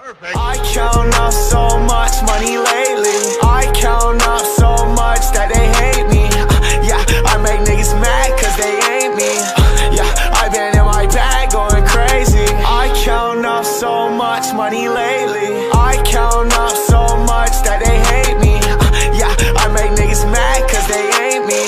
I count up so much money lately. I count up so much that they hate me. Yeah, I make niggas mad cause they ain't me. Yeah, I been in my bag going crazy. I count up so much money lately. I count up so much that they hate me. Yeah, I make niggas mad cause they ain't me.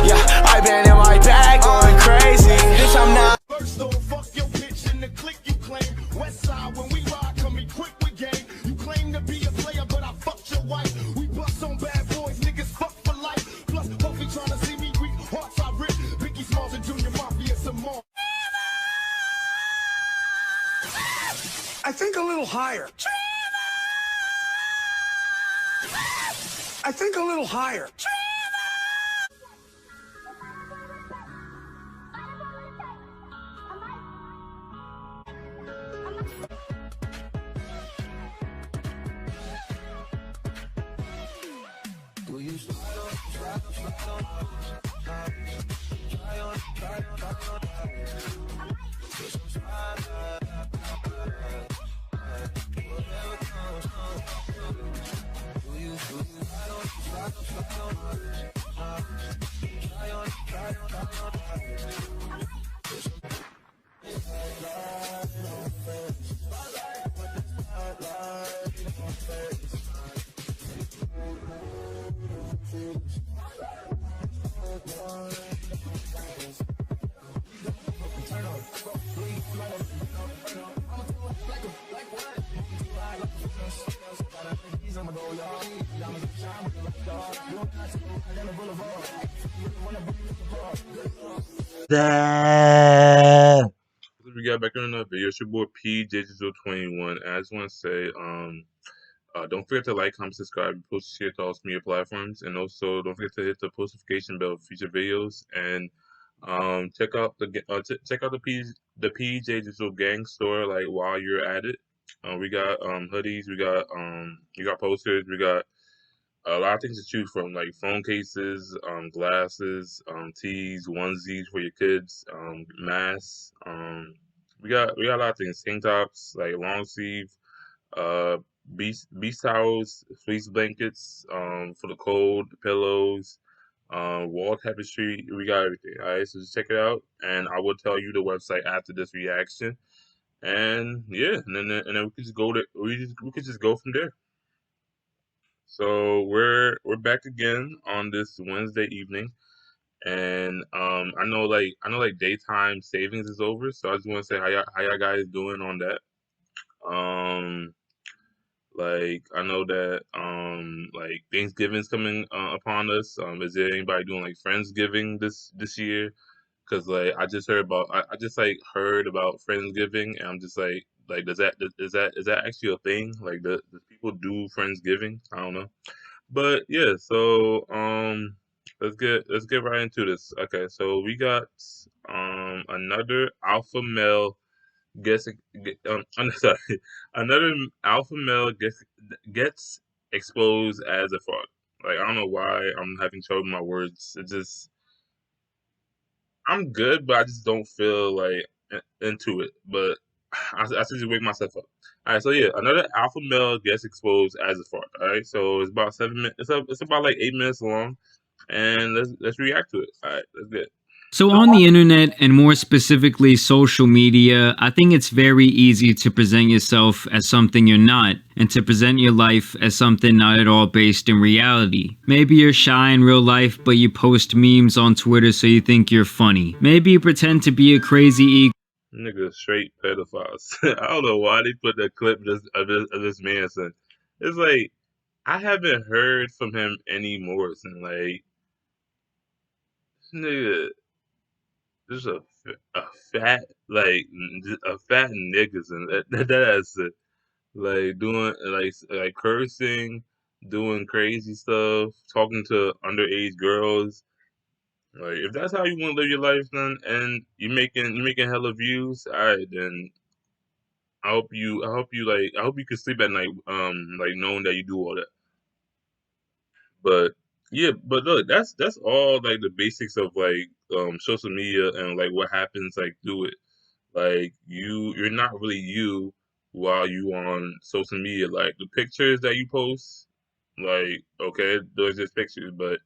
Yeah, I been in my bag going crazy. Bitch, I'm not. First don't fuck your bitch in the click you claim. West side when we ride, come equipped with game. You claim to be a player, but I fucked your wife. We bust on bad boys, niggas fuck for life. Plus, Puffy tryna see me weak, hearts I rip. Biggie Smalls and Junior Mafia some more. I think a little higher. I think a little higher. We got back on another video. It's your boy PJdigital21. I just want to say, don't forget to like, comment, subscribe, post, share thoughts from your platforms, and also don't forget to hit the post notification bell for future videos. And check out the PJ Digital Gang store. Like while you're at it, we got hoodies, we got posters, we got a lot of things to choose from, like phone cases, glasses, tees, onesies for your kids, masks. We got a lot of things. Tank tops, like long sleeve, beach towels, fleece blankets, for the cold, pillows, wall tapestry. We got everything. All right, so just check it out, and I will tell you the website after this reaction. And yeah, and then we could just go to we could just go from there. So we're back again on this Wednesday evening, and I know like daytime savings is over, so I just want to say how y'all guys doing on that. Like I know that like Thanksgiving's coming upon us. Is there anybody doing like Friendsgiving this year? Cause like I just heard about I just like heard about Friendsgiving, and I'm just like is that actually a thing? Like does people do Friendsgiving? I don't know. But yeah, so let's get right into this. Okay, so we got another alpha male gets I'm sorry, another alpha male gets exposed as a fraud. Like I don't know why I'm having trouble with my words. It just I'm good, but I just don't feel like into it. But I should just wake myself up. All right, so yeah, another alpha male gets exposed as a fraud. All right, so it's about 7 minutes. It's about like 8 minutes long, and let's react to it. All right, let's get it. So on the internet, and more specifically social media, I think it's very easy to present yourself as something you're not, and to present your life as something not at all based in reality. Maybe you're shy in real life, but you post memes on Twitter so you think you're funny. Maybe you pretend to be a crazy Nigga, straight pedophiles. I don't know why they put the clip of this man saying. It's like I haven't heard from him anymore since like nigga. Just a fat a fat niggas and that's it. Like doing like cursing, doing crazy stuff, talking to underage girls. Like if that's how you want to live your life, then and you making hella views, all right, then I hope you can sleep at night, like knowing that you do all that. But yeah, but look, that's all like the basics of like social media and like what happens like through it. Like you're not really you while you on social media. Like the pictures that you post, like okay, those just pictures, but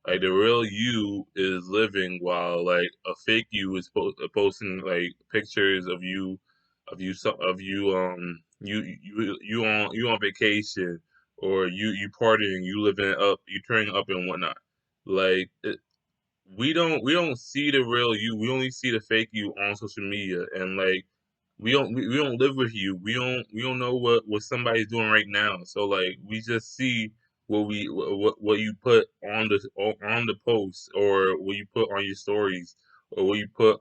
like the real you is living while like a fake you is posting like pictures of you you on vacation or you partying, you living up, you turning up and whatnot. Like we don't see the real you. We only see the fake you on social media, and like we don't live with you. We don't know what somebody's doing right now. So like we just see what you put on the post or what you put on your stories or what you put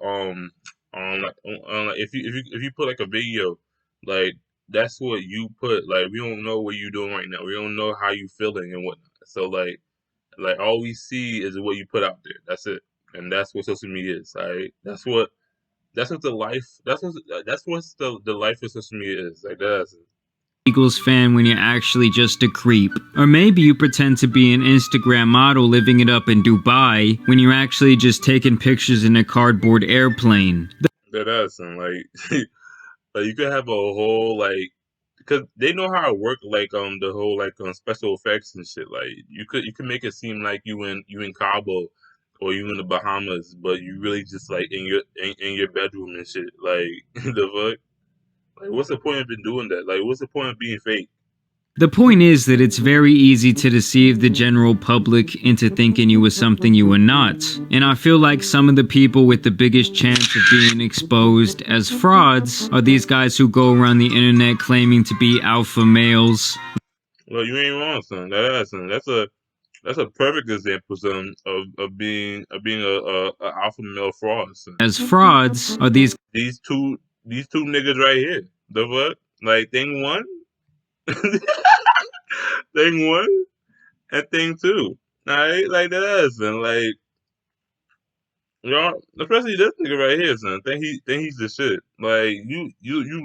if you put like a video, like that's what you put. Like we don't know what you're doing right now. We don't know how you feeling and whatnot. So like all we see is what you put out there. That's it. And that's what social media is. Right? That's what the life. That's what's the life of social media is. Like that's Eagles fan when you're actually just a creep. Or maybe you pretend to be an Instagram model living it up in Dubai when you're actually just taking pictures in a cardboard airplane. that's and like like you could have a whole like because they know how to work like the whole like special effects and shit. Like you could make it seem like you in Cabo or you in the Bahamas, but you really just like in your bedroom and shit. Like the fuck. Like what's the point of been doing that? Like what's the point of being fake? The point is that it's very easy to deceive the general public into thinking you were something you were not. And I feel like some of the people with the biggest chance of being exposed as frauds are these guys who go around the internet claiming to be alpha males. Well, you ain't wrong, son. That's a perfect example, son, of being a alpha male fraud, son. As frauds are these These two these two niggas right here. The what? Like thing one, thing one, and thing two. Alright, like that, son. Like y'all, especially this nigga right here, son. Think he's the shit. Like you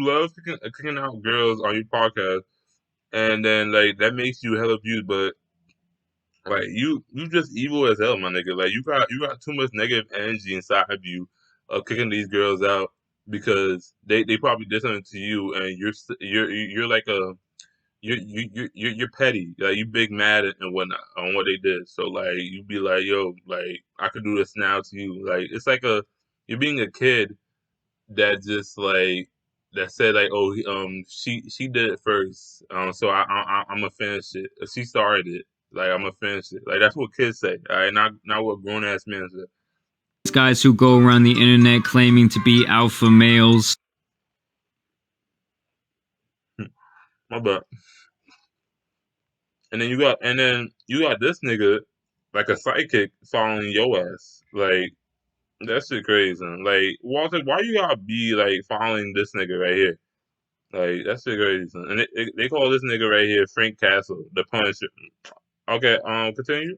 love kicking out girls on your podcast, and then like that makes you hella views, but like you just evil as hell, my nigga. Like you got too much negative energy inside of you of kicking these girls out because they probably did something to you and you're like a you're petty. Like you big mad and whatnot on what they did. So like you be like, yo, like I could do this now to you. Like it's like a you're being a kid that just like that said like oh she did it first so I'm gonna finish it. She started it, like I'm gonna finish it. Like that's what kids say, all right, not what grown ass men say. guys who go around the internet claiming to be alpha males. My bad. And then you got this nigga like a sidekick following your ass. Like that shit crazy. Like Walter, why you gotta be like following this nigga right here? Like that shit crazy. And they call this nigga right here Frank Castle, the Punisher. Okay, continue.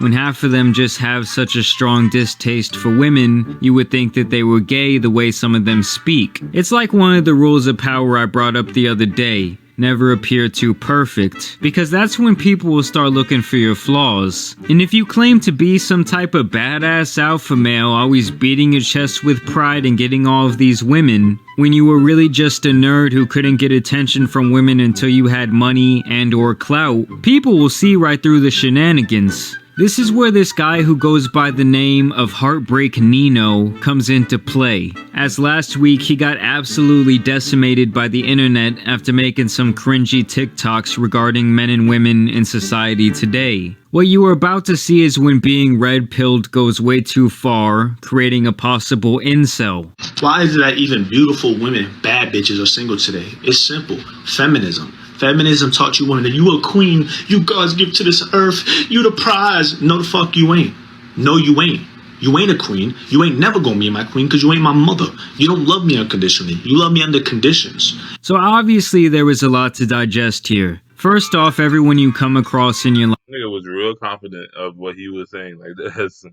When half of them just have such a strong distaste for women, you would think that they were gay the way some of them speak. It's like one of the rules of power I brought up the other day. Never appear too perfect, because that's when people will start looking for your flaws. And if you claim to be some type of badass alpha male, always beating your chest with pride and getting all of these women, when you were really just a nerd who couldn't get attention from women until you had money and or clout, people will see right through the shenanigans. This is where this guy who goes by the name of Heartbreak Nino comes into play, as last week he got absolutely decimated by the internet after making some cringy TikToks regarding men and women in society today. What you are about to see is when being red-pilled goes way too far, creating a possible incel. Why is it that even beautiful women, bad bitches, are single today? It's simple. Feminism. Feminism taught you women that you a queen, you God's gift to this earth, you the prize. No, the fuck you ain't. No, you ain't. You ain't a queen. You ain't never gonna be my queen because you ain't my mother. You don't love me unconditionally. You love me under conditions. So obviously there was a lot to digest here. First off, everyone you come across in your life Nigga was real confident of what he was saying. Like that's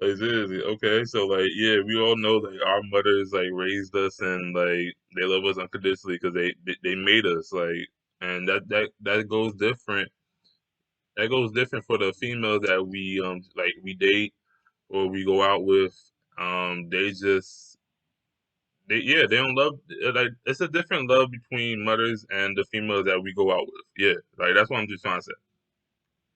like seriously. Okay, so like yeah, we all know like our mothers like raised us and like they love us unconditionally because they made us like, and that goes different. That goes different for the females that we date or we go out with. They just they don't love like it's a different love between mothers and the females that we go out with. Yeah, like that's what I'm just trying to say.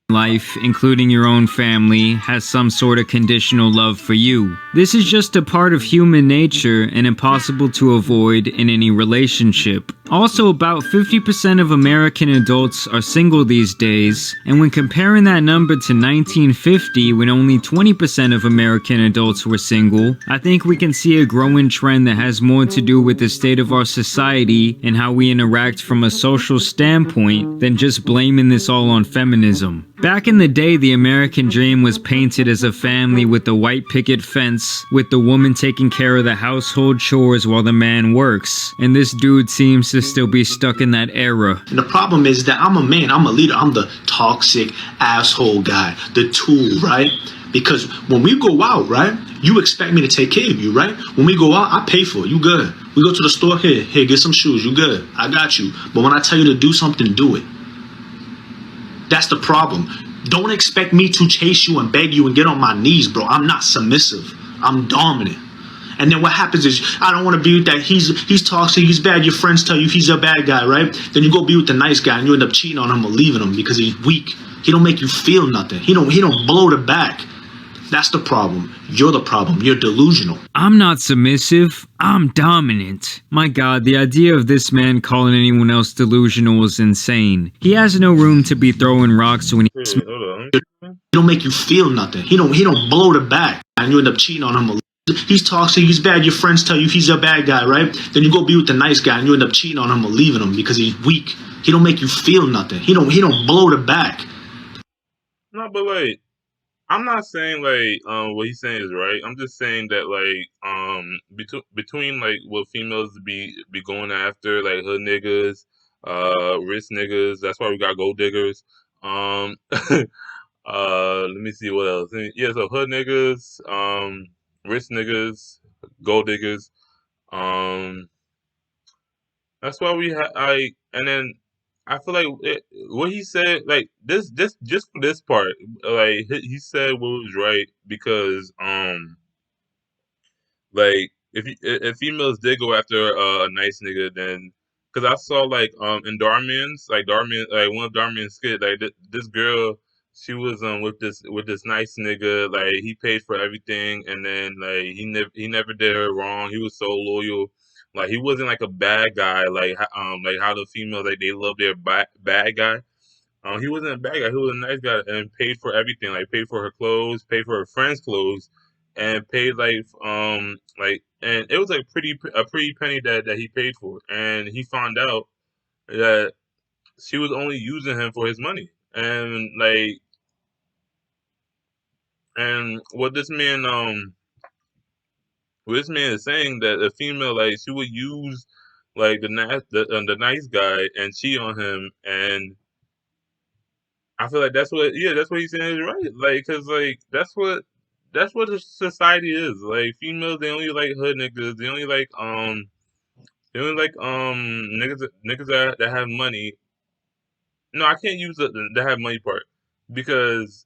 Life, including your own family, has some sort of conditional love for you. This is just a part of human nature and impossible to avoid in any relationship. Also, about 50% of American adults are single these days, and when comparing that number to 1950, when only 20% of American adults were single, I think we can see a growing trend that has more to do with the state of our society and how we interact from a social standpoint than just blaming this all on feminism. Back in the day, the American dream was painted as a family with a white picket fence, with the woman taking care of the household chores while the man works. And this dude seems to still be stuck in that era. And the problem is that I'm a man, I'm a leader, I'm the toxic asshole guy, the tool, right? Because when we go out, right, you expect me to take care of you, right? When we go out, I pay for it, you good. We go to the store, here, get some shoes, you good. I got you. But when I tell you to do something, do it. That's the problem. Don't expect me to chase you and beg you and get on my knees, bro. I'm not submissive. I'm dominant. And then what happens is, I don't want to be with that. He's toxic, he's bad. Your friends tell you he's a bad guy, right? Then you go be with the nice guy and you end up cheating on him or leaving him because he's weak. He don't make you feel nothing. He don't blow the back. That's the problem. You're the problem. You're delusional. I'm not submissive. I'm dominant. My god, the idea of this man calling anyone else delusional is insane. He has no room to be throwing rocks when he... Wait, hold on. He don't make you feel nothing. He don't blow the back. And you end up cheating on him or he's toxic, he's bad. Your friends tell you he's a bad guy, right? Then you go be with the nice guy and you end up cheating on him or leaving him because he's weak. He don't make you feel nothing. He don't blow the back. No, but like I'm not saying like what he's saying is right. I'm just saying that like between like what females be going after like hood niggas, rich niggas. That's why we got gold diggers. Let me see what else. Yeah, so hood niggas, rich niggas, gold diggers. Um, that's why we have and then I feel like what he said, like this just for this part, like he said what was right because like if females did go after a nice nigga, then because I saw like in Darman's like one of Darman's skit like this girl she was with this nice nigga like he paid for everything and then like he never did her wrong. He was so loyal. Like he wasn't like a bad guy like how the females like they love their bad guy. He wasn't a bad guy. He was a nice guy and paid for everything. Like paid for her clothes, paid for her friends' clothes, and paid and it was like a pretty penny that he paid for. And he found out that she was only using him for his money. And what this man is saying that a female like she would use like the nice guy and cheat on him and I feel like that's what he's saying is right. Like, cause like that's what the society is. Like females, they only like hood niggas. They only like niggas that have money. No, I can't use the have money part because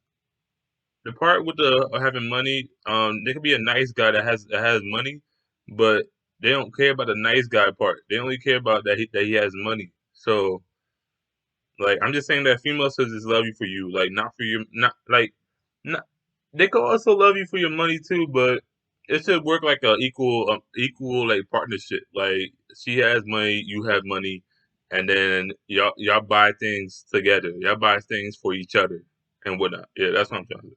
the part with the having money, they could be a nice guy that has money, but they don't care about the nice guy part. They only care about that he has money. So like I'm just saying that females should just love you for you, like not for your not like not they could also love you for your money too, but it should work like a equal like partnership. Like she has money, you have money, and then y'all buy things together. Y'all buy things for each other and whatnot. Yeah, that's what I'm trying to say.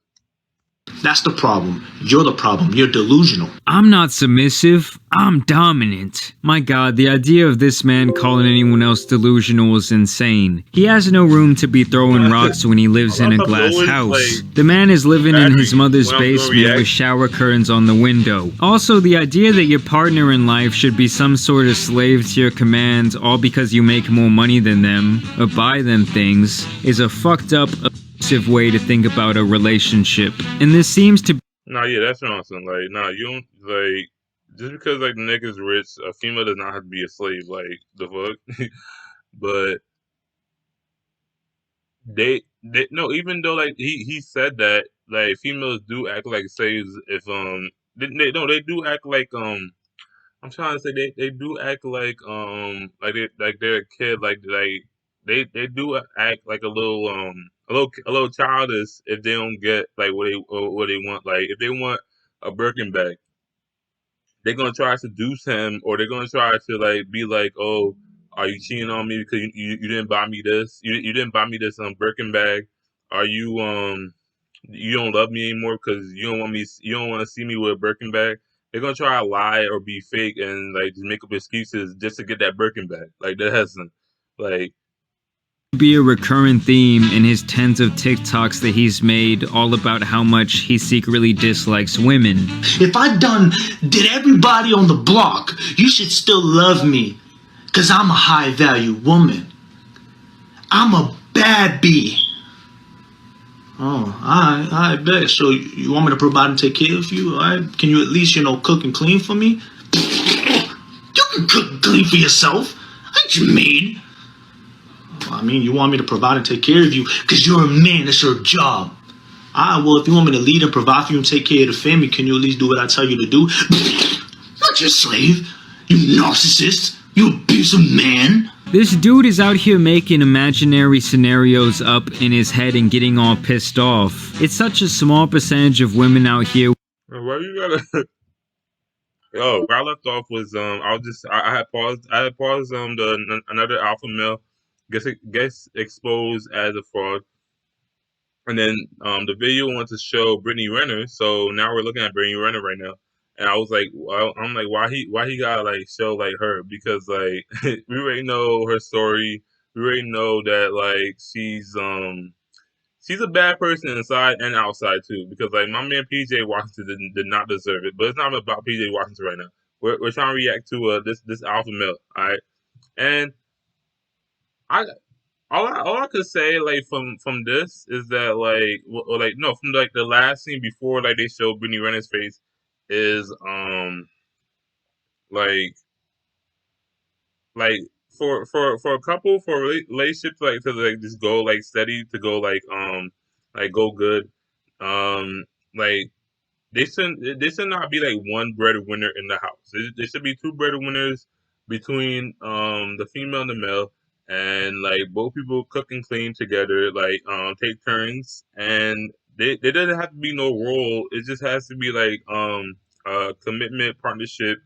That's the problem. You're the problem. You're delusional. I'm not submissive. I'm dominant. My god, the idea of this man calling anyone else delusional is insane. He has no room to be throwing rocks when he lives in a glass house. The man is living in his mother's basement with shower curtains on the window. Also, the idea that your partner in life should be some sort of slave to your commands all because you make more money than them or buy them things is a fucked up way to think about a relationship. And this seems to Nah, yeah, that's nonsense. Like, nah, you don't like just because like the nigga's rich, a female does not have to be a slave. Like the fuck, but they no. Even though like he said that like females do act like slaves if they no they do act I'm trying to say they do act like they're a kid, like they do act like a little childish if they don't get like what they want. Like if they want a Birkin bag, they're gonna try to seduce him, or they're gonna try to like be like, oh, are you cheating on me because you didn't buy me this? You didn't buy me this Birkin bag. Are you don't love me anymore because you don't want to see me with a Birkin bag? They're gonna try to lie or be fake and like just make up excuses just to get that Birkin bag. Like that hasn't like Be a recurrent theme in his tens of TikToks that he's made all about how much he secretly dislikes women. If did everybody on the block, you should still love me. Cause I'm a high value woman. I'm a bad bee. Oh, I bet. So you want me to provide and take care of you? All right? Can you at least, cook and clean for me? You can cook and clean for yourself. Ain't you mean? I mean, you want me to provide and take care of you because you're a man. It's your job. Well, if you want me to lead and provide for you and take care of the family, can you at least do what I tell you to do? Not your slave, you narcissist, you abusive man. This dude is out here making imaginary scenarios up in his head and getting all pissed off. It's such a small percentage of women out here. why you gotta. Oh, where I left off was I had paused another alpha male gets exposed as a fraud. And then the video wanted to show Brittany Renner, so now we're looking at Brittany Renner right now. And I was like, I'm like, why he gotta like show like her? Because like we already know her story. We already know that like she's a bad person inside and outside too. Because like my man PJ Washington did not deserve it. But it's not about PJ Washington right now. We're trying to react to this alpha male, all right? And I all I could say like from this is that like no from like the last scene before like they showed Brittany Renner's face is like like for a couple for a relationship like to like just go like steady to go like go good um like they should not be like one breadwinner in the house. There should be two breadwinners between the female and the male, and like both people cook and clean together, like take turns, and they doesn't have to be no role. It just has to be like commitment, partnership,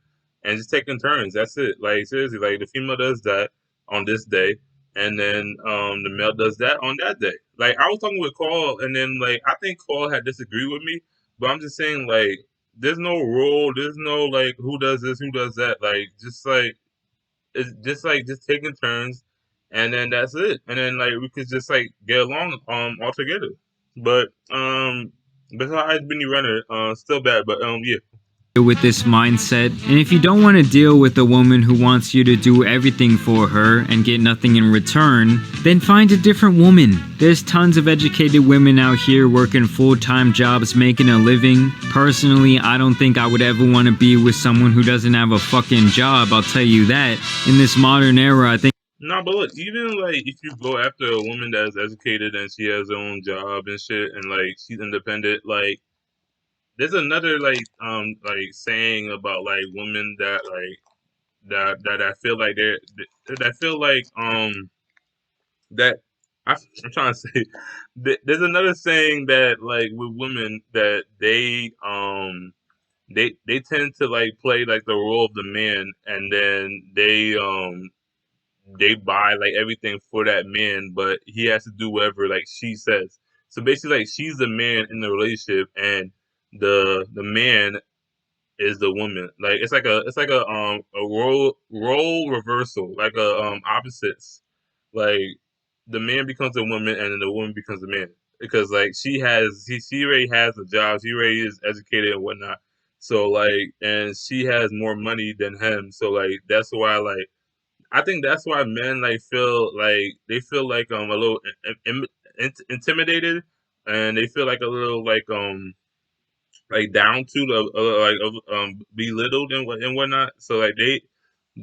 and just taking turns. That's it. Like seriously, like the female does that on this day, and then the male does that on that day. Like I was talking with Carl, and then like I think Carl had disagreed with me, but I'm just saying, like, there's no rule. There's no like who does this, who does that. Like, just like it's just like just taking turns, and then that's it. And then like we could just like get along all together. But besides Benny Renner, still bad. But yeah. With this mindset, and if you don't want to deal with a woman who wants you to do everything for her and get nothing in return, then find a different woman. There's tons of educated women out here working full-time jobs, making a living. Personally, I don't think I would ever want to be with someone who doesn't have a fucking job, I'll tell you that. In this modern era, I think No, but look, even like if you go after a woman that's educated and she has her own job and shit, and like she's independent, like there's another like saying about like women that like that I feel like that I feel like that I'm trying to say there's another saying that like with women that they tend to like play like the role of the man, and then they buy like everything for that man, but he has to do whatever like she says. So basically like she's the man in the relationship, and the man is the woman. Like it's like a role reversal, like a opposites. Like the man becomes a woman and then the woman becomes a man. Because like she already has a job, she already is educated and whatnot. So like and she has more money than him. So like that's why like I think that's why men like feel like they feel like a little intimidated, and they feel like a little like down to the belittled and whatnot. So like they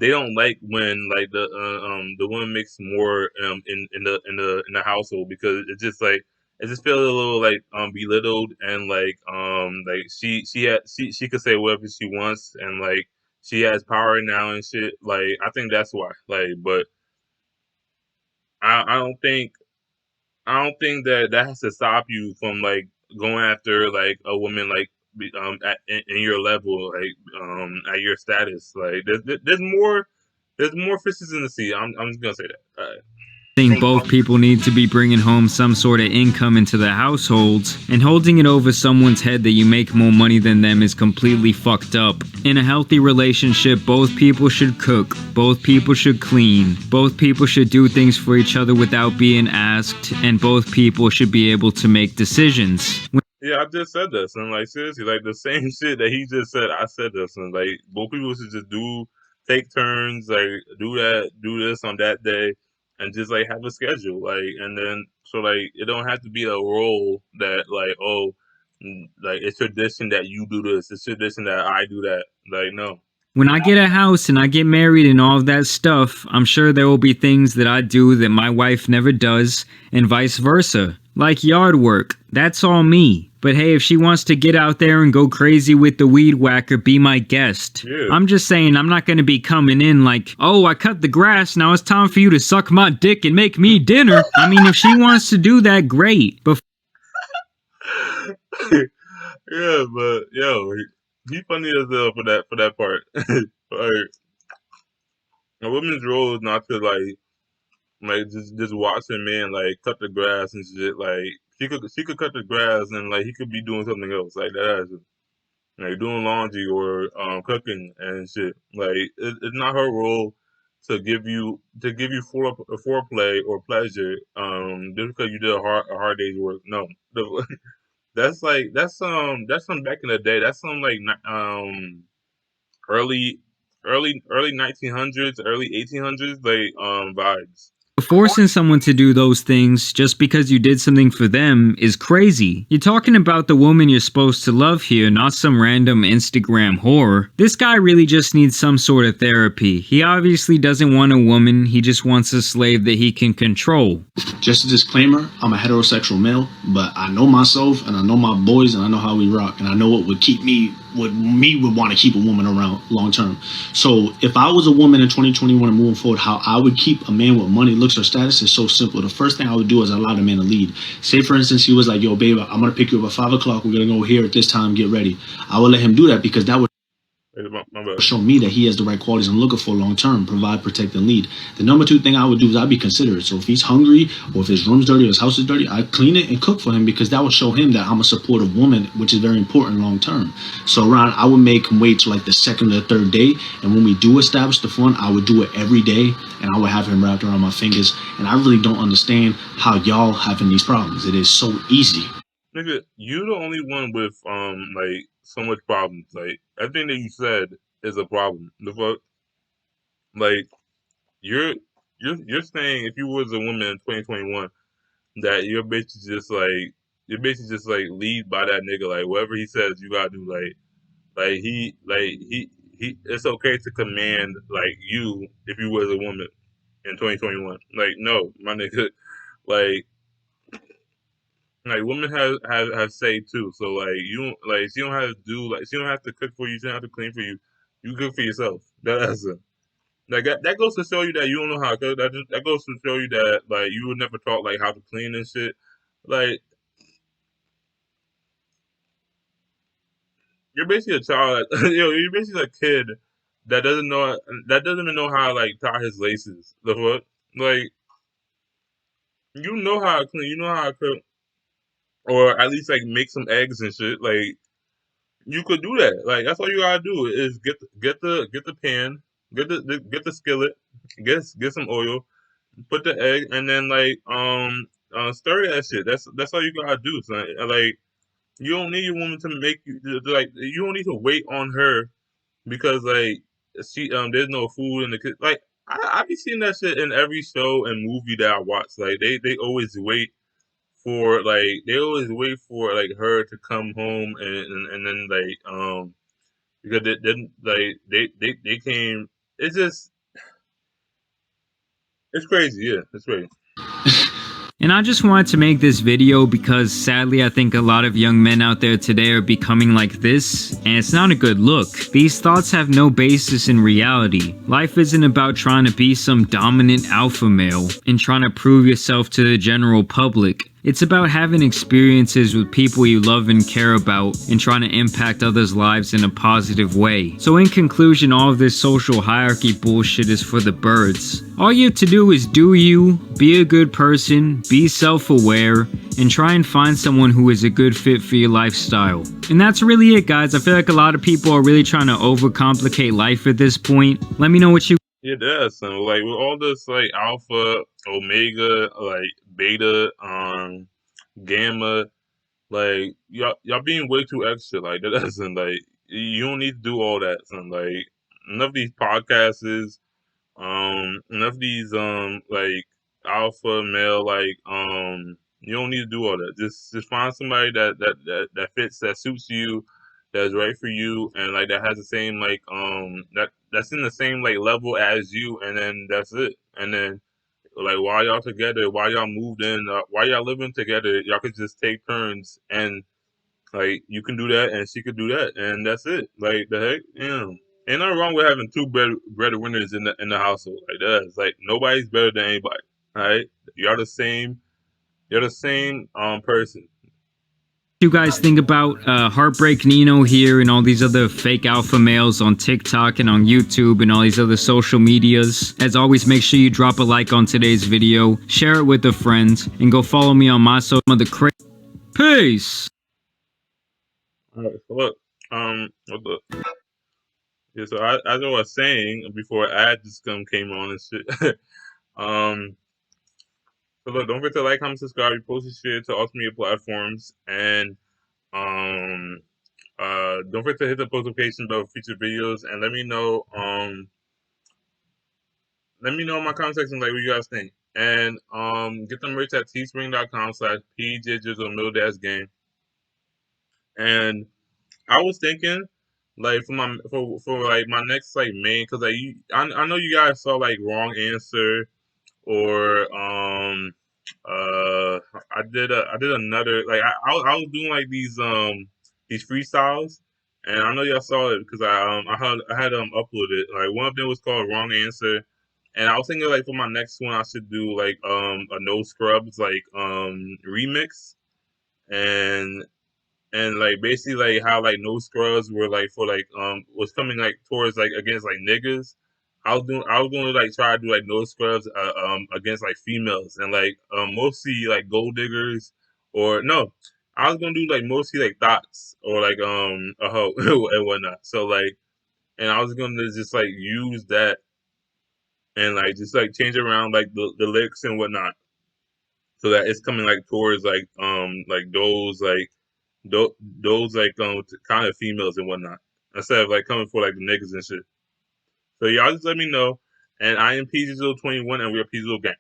don't like when like the woman makes more in the household, because it's just like it just feels a little like belittled, and like she could say whatever she wants, and like she has power now and shit. Like I think that's why. Like, but I don't think that has to stop you from like going after like a woman like in your level, like at your status. Like there's more fishes in the sea. I'm just gonna say that. Think both people need to be bringing home some sort of income into the households, and holding it over someone's head that you make more money than them is completely fucked up. In a healthy relationship, both people should cook, both people should clean, both people should do things for each other without being asked, and both people should be able to make decisions. Yeah, I just said this, and like seriously, like the same shit that he just said, I said this, and like both people should just take turns, like do this on that day, and just like have a schedule, like, and then so like it don't have to be a role that like like it's tradition that you do this, it's tradition that I do that, like no. When I get a house and I get married and all of that stuff, I'm sure there will be things that I do that my wife never does, and vice versa. Like yard work, that's all me. But hey, if she wants to get out there and go crazy with the weed whacker, be my guest. Yeah. I'm just saying, I'm not gonna be coming in like, oh, I cut the grass, now it's time for you to suck my dick and make me dinner. I mean, if she wants to do that, great. But Yeah, but yo, he funny as hell for that part. Like a woman's role is not to like just watch a man like cut the grass and shit. Like she could cut the grass and like he could be doing something else like that, like doing laundry or cooking and shit. Like it's not her role to give you foreplay or pleasure just because you did a hard day's work. No, that's like that's some back in the day. That's some like early early 1900s, early 1800s like vibes. forcing someone to do those things just because you did something for them is crazy. You're talking about the woman you're supposed to love here, not some random Instagram whore. This guy really just needs some sort of therapy. He obviously doesn't want a woman, he just wants a slave that he can control. Just a disclaimer, I'm a heterosexual male, but I know myself and I know my boys and I know how we rock and I know what would keep me, what me would want to keep a woman around long term. So if I was a woman in 2021 and moving forward, how I would keep a man with money, looks, or status is so simple. The first thing I would do is allow the man to lead. Say for instance, he was like, yo babe, I'm going to pick you up at 5 o'clock. We're going to go here at this time, get ready. I would let him do that because that would My bad. show me that he has the right qualities I'm looking for long term, provide, protect, and lead. The number two thing I would do is I'd be considerate. So if he's hungry or if his room's dirty or his house is dirty, I'd clean it and cook for him because that would show him that I'm a supportive woman, which is very important long term. So Ron, I would make him wait till like the second or third day, and when we do establish the fun, I would do it every day, and I would have him wrapped around my fingers. And I really don't understand how y'all having these problems. It is so easy. Nigga, you the only one with like so much problems. Like everything that you said is a problem. The fuck, like you're you're saying if you was a woman in 2021 that you're basically just like lead by that nigga. Like whatever he says, you gotta do. He it's okay to command like you if you was a woman in 2021. Like no, my nigga, like. Like women have say too, so like you don't like she don't have to do like she don't have to cook for you, she don't have to clean for you. You cook for yourself. That's it. Like that goes to show you that you don't know how to cook. That goes to show you that like you were never taught like how to clean and shit. Like you're basically a child. You're basically a kid that doesn't even know how to like tie his laces. The fuck, like you know how to clean, you know how to cook, or at least like make some eggs and shit. Like you could do that. Like that's all you gotta do is get the pan, get the skillet, get some oil, put the egg, and then like stir that shit. That's all you gotta do. So like you don't need your woman to make you like you don't need to wait on her because like she there's no food in the kitchen. Like I be seeing that shit in every show and movie that I watch. Like they always wait for like they always wait for like her to come home and then like because they didn't like they came. It's just it's crazy. Yeah, it's crazy. And I just wanted to make this video because sadly I think a lot of young men out there today are becoming like this, and it's not a good look. These thoughts have no basis in reality. Life isn't about trying to be some dominant alpha male and trying to prove yourself to the general public. It's about having experiences with people you love and care about and trying to impact others' lives in a positive way. So in conclusion, all of this social hierarchy bullshit is for the birds. All you have to do is do you, be a good person, be self-aware, and try and find someone who is a good fit for your lifestyle. And that's really it, guys. I feel like a lot of people are really trying to overcomplicate life at this point. Let me know what you It does. So like with all this like alpha, omega, like beta, gamma, like y'all being way too extra. Like that doesn't like you don't need to do all that. Son. Like enough of these podcasts, enough of these like alpha male, like you don't need to do all that. Just find somebody that fits, that suits you, that's right for you, and like that has the same like that's in the same like level as you, and then that's it. And then like while y'all together, while y'all moved in, while y'all living together, y'all could just take turns, and like you can do that, and she could do that, and that's it. Like the heck, ain't nothing wrong with having two breadwinners in the household. Like that, it's like nobody's better than anybody. All right, you're the same. You're the same person. guys think about Heartbreak Nino here and all these other fake alpha males on TikTok and on YouTube and all these other social medias. As always, make sure you drop a like on today's video, share it with a friend, and go follow me on my social media. Peace! All right, so look, what the? Yeah, so as I was saying before, ad just came on and shit. So look, don't forget to like, comment, subscribe, repost, and share to all media platforms, and don't forget to hit the post notification bell for future videos, and let me know in my comment section like what you guys think, and get them merch at teespring.com/pjjizzle_game. And I was thinking like for like my next like main, because like I know you guys saw like wrong answer, or I did another, like I was doing like these freestyles, and I know y'all saw it because I had uploaded, like one of them was called wrong answer, and I was thinking like for my next one I should do like a no scrubs like remix, and like basically like how like no scrubs were like for like was coming like towards like against like niggas. I was going to like try to do like no scrubs against like females, and like mostly like gold diggers, or no, I was gonna do like mostly like thoughts, or like a hoe and whatnot. So like, and I was gonna just like use that and like just like change around like the lyrics and whatnot, so that it's coming like towards like those like kind of females and whatnot, instead of like coming for like the niggas and shit. So y'all just let me know. And I am PG021, and we're PG0 Gang.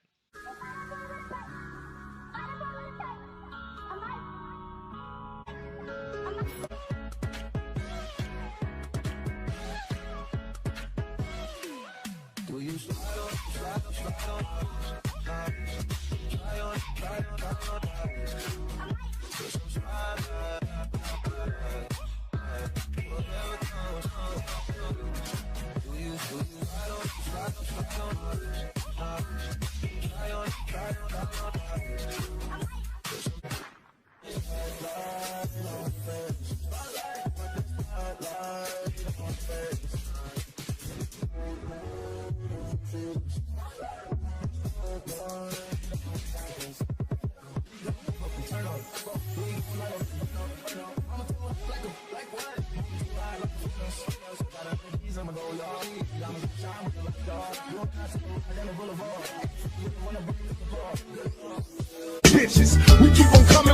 Bitches, we keep on coming.